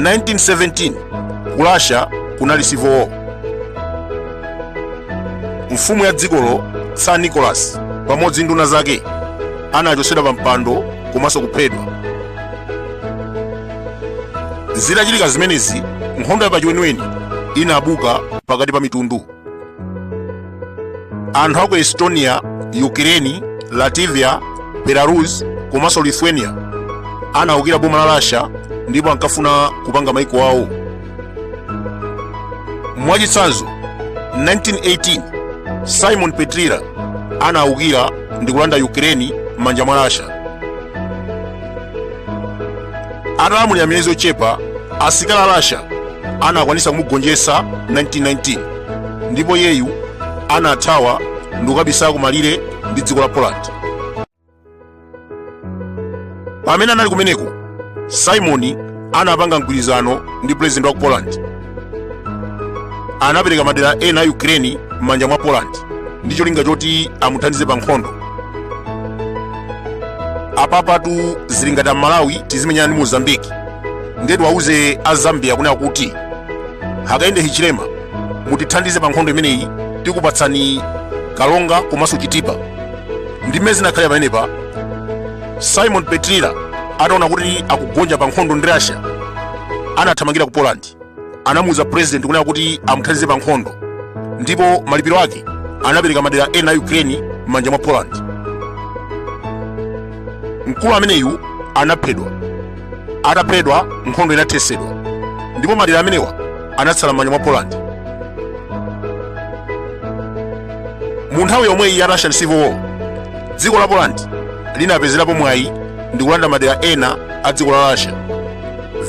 1917 ku Russia kunali civil war. Mfumu ya dzikolo Tsar Nicholas pamodzi nduna zake anachotsedwa pa mpando komanso kuphedwa. Zitachitika zimenezi, nkhondo ya pachiweniweni inabuka pakati pa mitundu. Anthu aku Estonia, Ukraine, Latvia, Belarus komanso Lithuania anawukira boma la Russia ndipo ankafuna kupanga maiko awo. Mwachitsanzo, 1918 Simon Petrila anawukira ndi kulanda Ukraine m'manja mwa Russia. Atalamulira miyezi yochepa, asilikali a Russia anakwanisa kumugonjetsa 1919 ndipo yeyu anathawa ndi kukabisa kumalire ndi dziko la Poland. Pamene anali kumeneko, Simon anapanga mgwirizano ndi president wa Poland. Anapereka madera ena a Ukraine m'manja mwa Poland ndi cholinga choti amuthandize pa nkhondo. Apapatu zili ngati Malawi tizimenyana ndi Mozambique, ndetu wauze a Zambia kunena kuti Hakainde Hichilema mutithandize pa nkhondo imeneyi, tikupatsani kalonga komanso chitipa. Ndi mmene zinakhalira pamenepa, Simon Petrila ataona kuti akugonja pa nkhondo ndi Russia, anathamangira ku Poland. Anamuuza president kunena kuti amuthandize pa nkhondo, ndipo malipiro ake anapereka madera ena a Ukraine m'manja mwa Poland. Mkulu ameneyu anaphedwa. Ataphedwa, nkhondo inathetsedwa ndipo madera amenewa anatsala m'manja mwa Poland. Mu nthawi yomweyi ya Russian Civil War, dziko la Poland linapezerapo mwayi ndi kulanda madera ena a dziko la Russia,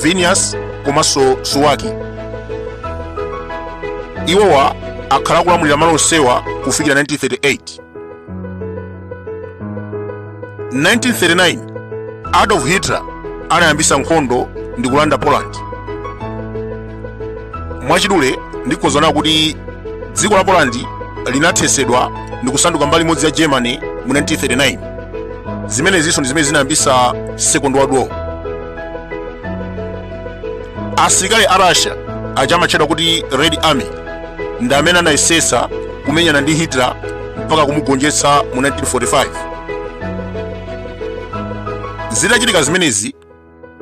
Vilnius komanso Suwaki. Iwowa akhala kulamulira malo onsewa kufikira 1938. 1939 Adolf Hitler anayambisa nkhondo ndi kulanda Poland. Mwachidule ndikozana kuti dziko la Poland linathetsedwa ndi kusanduka mbali imodzi ya Germany mu 1939. Zimenezinso ndi zimene zinayambisa Second World War. Asilikali a Russia achamatchedwa kuti Red Army ndi amene anayesesa kumenyana ndi Hitler mpaka kumugonjetsa mu 1945. Zitachitika zimenezi,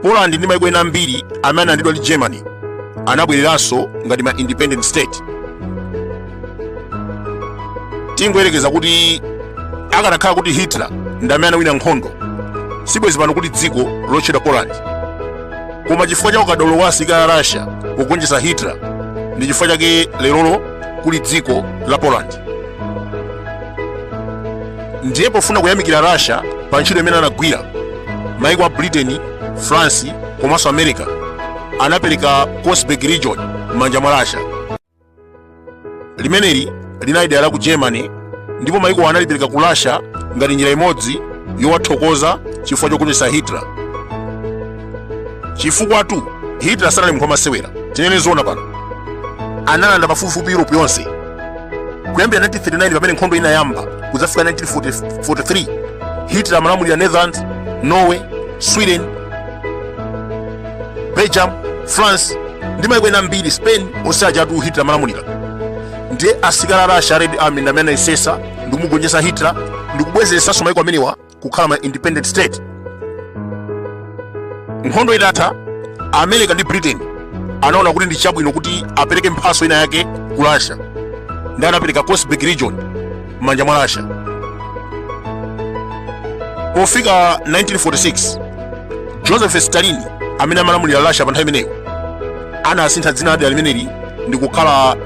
Poland ndi maiko ena ambiri amene analandidwa ndi Germany anabwereranso ngati ma independent state. Tingoyerekeza kuti akanakhala kuti Hitler ndi amene anawina nkhondo, sibwezi pano kuti dziko lotchedwa Poland. Koma chifukwa cha ukadaulo wa asilikali a Russia kugonjetsa Hitler, ndi chifukwa chake lerolo kuli dziko la Poland. Ndiye pofuna kuyamikira Russia pa ntchito imene anagwira, maiko a Britain, France komanso America anapereka Kusagwirizana region m'manja mwa Russia. Limeneli linali dera la ku Germany, ndipo maiko analipereka ku Russia ngati njira imodzi yowathokoza chifukwa chogonjetsa Hitler. Chifukwa tu Hitler sanali munthu wamasewera, tinene zoona pano. Analanda pafupifupi Europe yonse. Kuyambira 1939 pamene nkhondo inayamba kuzafika 1943, Hitler amalamulira Netherlands, Norway, Sweden, Belgium, France ndi maiko ena ambiri, Spain, onse ajatu Hitler amalamulira. Ndiye asilikali a Russia Red Army ndi amene anayesesa ndi kumugonjetsa Hitler ndi kubwezeretsanso maiko amenewa kukhala ma independent state. Nkhondo itatha, America ndi Britain anaona kuti ndi chabwino kuti apereke mphaso ina yake ku Russia, ndi anapereka Kusagwirizana region m'manja mwa Russia. Pofika 1946, Joseph Stalin amene amalamulira Russia pa nthawi imeneyo anasintha dzina la dera limeneli ndi kukhala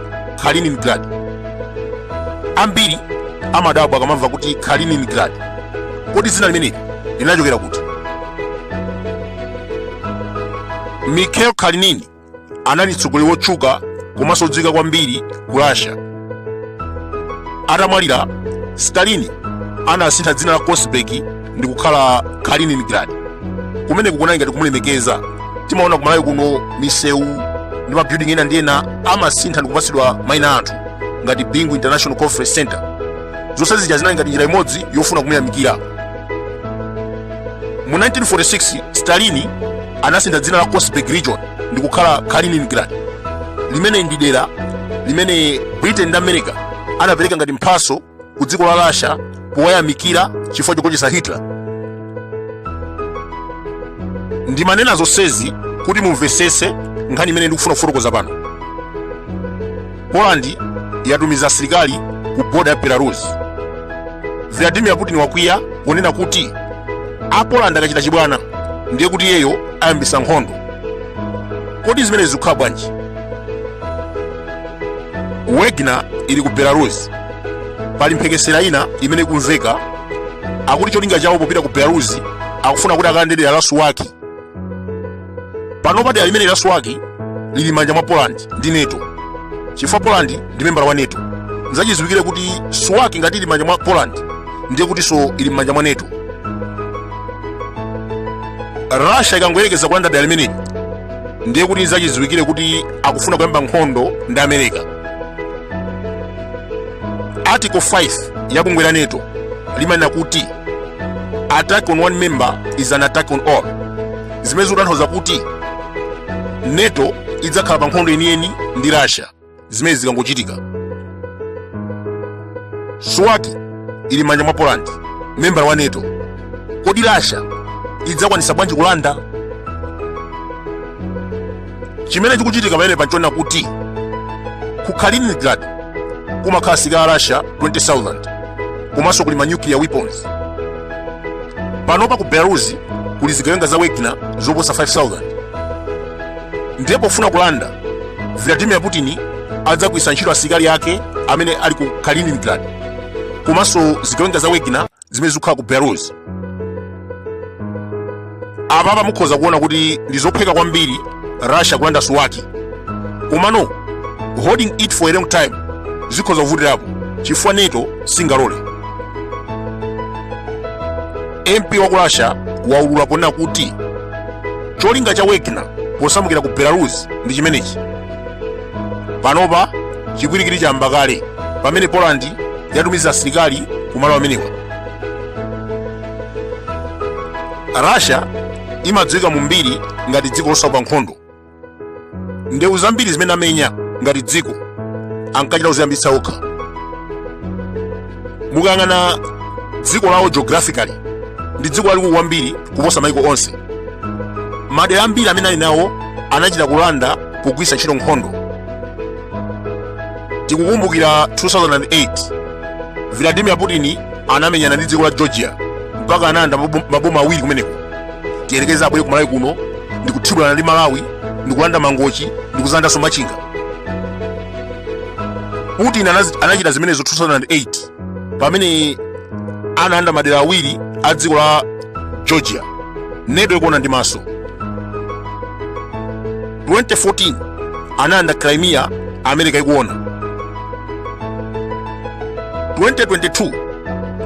Kaliningrad. Ambiri amadabwa akamamva kuti Kaliningrad, kodi dzina limeneli linachokera kuti? Mikhail Kalinin anali mtsogoleri wotchuka komanso odziwika kwambiri ku Russia. Atamwalira, Stalin anasintha dzina la Kusagwirizana ndi kukhala Kaliningrad. Kumene kukunali ngati kumulemekeza. Timaona ku Malawi kuno misewu ndi ma building ena ndi ena amasintha ndi kupatsidwa mayina anthu ngati Bingu International Conference Center. Zonse zija zinali ngati njira imodzi yofuna kumuyamikira. Mu 1946 Stalin anasintha dzina la Kusagwirizana region ndi kukhala Kaliningrad, limene ndi dera limene Britain ndi America anapereka ngati mphaso ku dziko la Russia powayamikira chifukwa chogonjetsa Hitler. Ndimanena zonsezi kuti mumvesese nkhani imene ndikufuna kufotokoza pano. Poland yatumiza asilikali ku boda ya Belarus. Vladimir Putin wakwiya ponena kuti a Poland akachita chibwana ndiye kuti iyeyo ayambisa nkhondo. Kodi zimene zikukhala bwanji? Wagner ili ku Belarus. Pali mphekesera ina imene ikumveka akuti cholinga chawo popita ku Belarus akufuna kuti akayende dera la Suwalki. Panopa dera limene la Suwalki lili manja mwa Poland ndi NATO, chifukwa Poland ndi membala wa NATO. Nzachidziwikire kuti Suwalki ngati ili manja mwa Poland ndiye kuti so ili manja mwa NATO. Russia ikangoyerekeza kulanda dera limeneli ndiye kuti nzachidziwikire kuti akufuna kuyamba nkhondo ndi America. Article 5 ya bungwe la NATO limanena kuti attack on one member is an attack on all. Zimene zikutanthauza kuti NATO idzakhala pa nkhondo yeniyeni ndi Russia zimene zikangochitika. Suwalki ili manja mwa Poland, membala wa NATO. Kodi Russia idzakwanisa bwanji kulanda? Chimene chikuchitika pamene panchona kuti ku Kaliningrad kumakhala asilikali a Russia 20,000 komanso kuli ma nuclear weapons. Panopa ku Belarus kuli zigawenga za Wagner zoposa 5,000. Ndiye pofuna kulanda, Vladimir Putin adzagwiritsa ntchito asilikali ake amene ali ku Kaliningrad komanso zigawenga za Wagner zimene zikukhala ku Belarus. Apa mukhoza kuona kuti ndi zophweka kwambiri Russia kulanda Suwalki. Komano holding it for a long time zikhoza kuvutirapo chifukwa NATO singalole. MP wa ku Russia waulula ponena kuti cholinga cha Wagner posamukira ku Belarus ndi chimenechi. Panopa chikwirikiri chayamba kale pamene Poland yatumiza asilikali ku malo amenewa. Russia imadziwika mu mbiri ngati dziko losaupa nkhondo. Ndewu zambiri zimene amenya ngati dziko ankachita kuziyambitsa okha. Mukayang'ana dziko lawo geographically ndi dziko lalikulu kwambiri kuposa maiko onse. Madera ambiri amene ali nawo anachita kulanda pogwiritsa ntchito nkhondo. Tikukumbukira 2008 Vladimir Putin anamenyana ndi dziko la Georgia mpaka analanda maboma awiri kumeneko. Tiyerekeza abwere ku Malawi kuno ndi kuthibulana ndi Malawi, ndi kulanda mangochi, ndi kuzandanso machinga. Putin anachita zimenezo 2008 pamene analanda madera awiri a dziko la Georgia. NATO ikuona ndi maso. 2014 analanda Crimea, America ikuona. 2022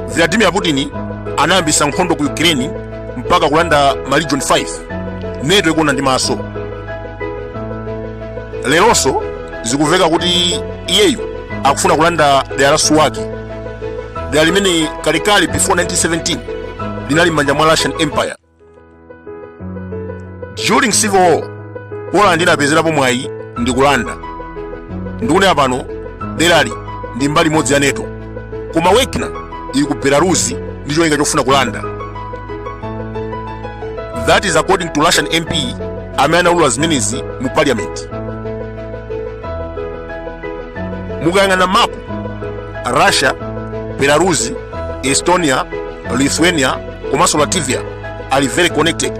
Vladimir Putin anayambisa nkhondo ku Ukraine mpaka kulanda ma Legion 5. NATO ikuona ndi maso. Leronso zikuveka kuti iyeyu akufuna kulanda dera la Suwalki, dera limene kalekale before 1917 linali m'manja mwa Russian Empire. During civil war Poland inapezerapo mwayi ndi kulanda. Ndikunena pano derali ndi mbali imodzi ya NATO, koma Wagner ili ku Belarus ndi cholinga chofuna kulanda. That is according to Russian MP amene anaulula zimenezi mu parliament. Mukayang'ana mapu, Russia, Belarus, Estonia, Lithuania komanso Latvia ali very connected.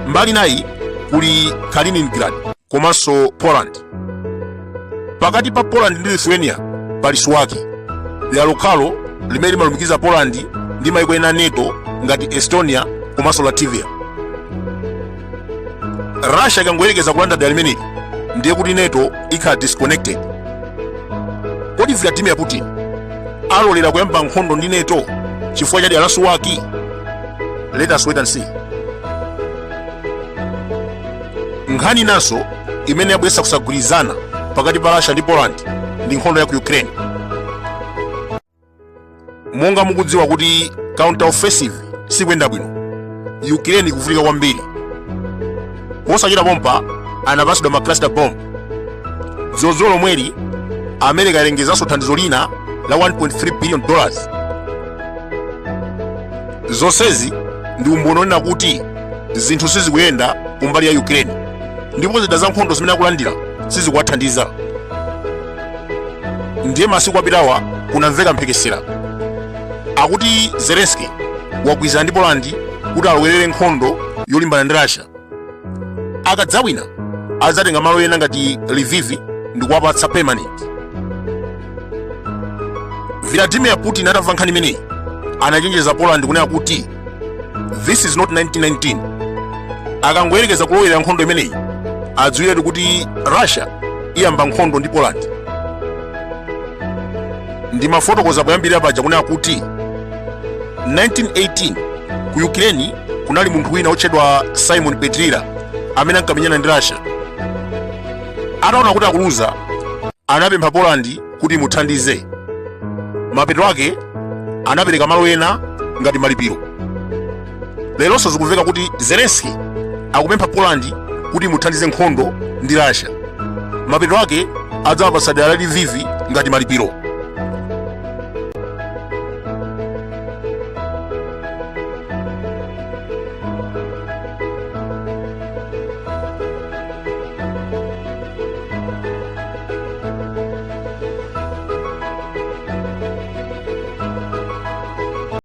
Mbali nayi kuli Kaliningrad komanso Poland. Pakati pa Poland ndi Lithuania pali Suwalki, dera lokhalo limene limalumikiza Poland ndi maiko ena NATO ngati Estonia komanso Latvia. Russia ikangoyerekeza kulanda dera limeneli ndiye kuti NATO ikhala disconnected. Kodi Vladimir Putin alolera kuyamba nkhondo ndi NATO chifukwa cha dera la Suwalki? Let us wait and see. Nkhani naso imene yabweretsa kusagwirizana pakati pa Russia ndi Poland ndi nkhondo ya ku Ukraine. Monga mukudziwa kuti counter offensive sikuyenda bwino, Ukraine ikuvutika kwambiri. posachita pompa anapatsidwa ma cluster bomb. Dzulo lomweli America yalengezanso thandizo lina la $1.3 billion. Zonsezi ndi umboni onena kuti zinthu sizikuyenda kumbali ya Ukraine, ndipo zida za nkhondo zimene akulandira sizikuwathandiza. Ndiye masiku apitawa kunamveka mphekesera akuti Zelensky wagwirizana ndi Poland kuti alowerere nkhondo yolimbana ndi Russia. Akadzawina adzatenga malo ena ngati Lviv ndi kuwapatsa permanent. Vladimir Putin atamva nkhani imeneyi anachenjeza Poland kunena kuti this is not 1919. Akangoyerekeza kulowera nkhondo imeneyi adziwiratu kuti Russia iyamba nkhondo ndi Poland. Ndi mafotokoza kuyambirira paja kunena kuti 1918 ku Ukraine kunali munthu wina otchedwa Simon Petrila amene ankamenyana ndi Russia. Ataona kuti akuluza anapempha Poland kuti imuthandize. Mapeto ake anapereka malo ena ngati malipiro. Leronso zikumveka kuti Zelensky akupempha Poland kuti imuthandize nkhondo ndi Russia. Mapeto ake adzawapatsa dera la Lviv ngati malipiro.